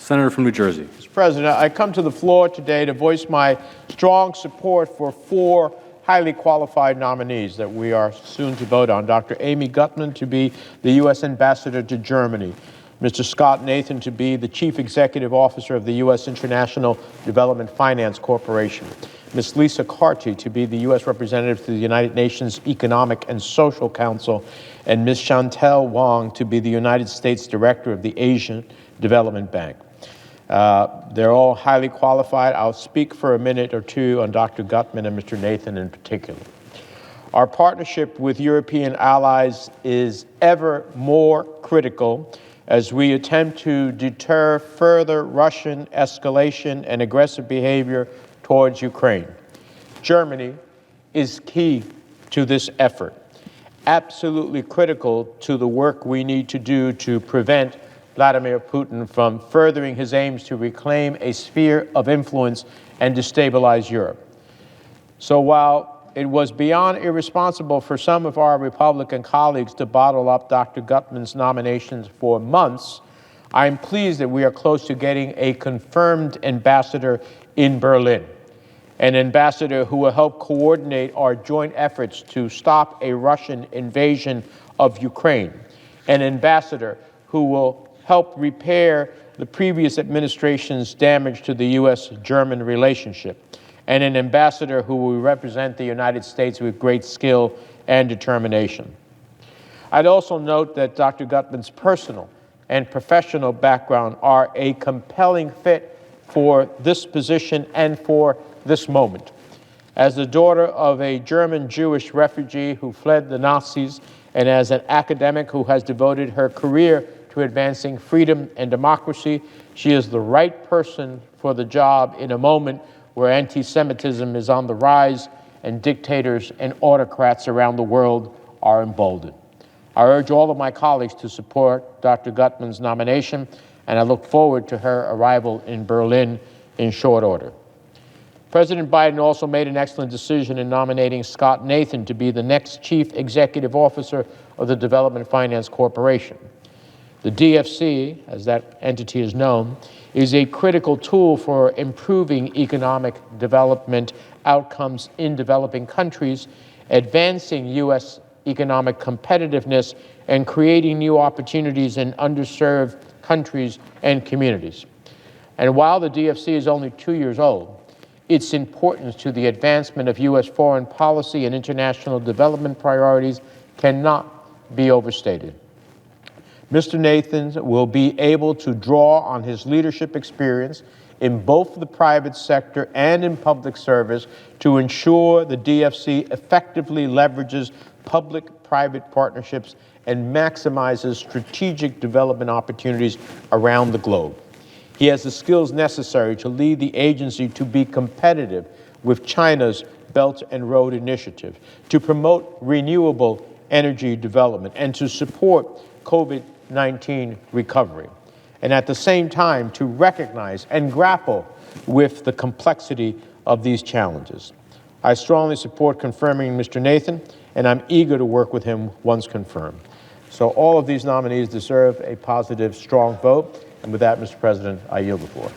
Senator from New Jersey. Mr. President, I come to the floor today to voice my strong support for 4 highly qualified nominees that we are soon to vote on. Dr. Amy Gutmann to be the U.S. Ambassador to Germany. Mr. Scott Nathan to be the Chief Executive Officer of the U.S. International Development Finance Corporation. Ms. Lisa Carty to be the U.S. Representative to the United Nations Economic and Social Council. And Ms. Chantel Wong to be the United States Director of the Asian Development Bank. They're all highly qualified. I'll speak for a minute or two on Dr. Gutmann and Mr. Nathan in particular. Our partnership with European allies is ever more critical as we attempt to deter further Russian escalation and aggressive behavior towards Ukraine. Germany is key to this effort, absolutely critical to the work we need to do to prevent Vladimir Putin from furthering his aims to reclaim a sphere of influence and destabilize Europe. So while it was beyond irresponsible for some of our Republican colleagues to bottle up Dr. Gutmann's nominations for months, I'm pleased that we are close to getting a confirmed ambassador in Berlin, an ambassador who will help coordinate our joint efforts to stop a Russian invasion of Ukraine, an ambassador who will help repair the previous administration's damage to the U.S.-German relationship, and an ambassador who will represent the United States with great skill and determination. I'd also note that Dr. Gutmann's personal and professional background are a compelling fit for this position and for this moment. As the daughter of a German Jewish refugee who fled the Nazis, and as an academic who has devoted her career to advancing freedom and democracy, she is the right person for the job in a moment where anti-Semitism is on the rise and dictators and autocrats around the world are emboldened. I urge all of my colleagues to support Dr. Gutmann's nomination, and I look forward to her arrival in Berlin in short order. President Biden also made an excellent decision in nominating Scott Nathan to be the next Chief Executive Officer of the Development Finance Corporation. The DFC, as that entity is known, is a critical tool for improving economic development outcomes in developing countries, advancing U.S. economic competitiveness, and creating new opportunities in underserved countries and communities. And while the DFC is only 2 years old, its importance to the advancement of U.S. foreign policy and international development priorities cannot be overstated. Mr. Nathan will be able to draw on his leadership experience in both the private sector and in public service to ensure the DFC effectively leverages public-private partnerships and maximizes strategic development opportunities around the globe. He has the skills necessary to lead the agency to be competitive with China's Belt and Road Initiative, to promote renewable energy development, and to support COVID-19 recovery, and at the same time to recognize and grapple with the complexity of these challenges. I strongly support confirming Mr. Nathan, and I'm eager to work with him once confirmed. So all of these nominees deserve a positive, strong vote. And with that, Mr. President, I yield the floor.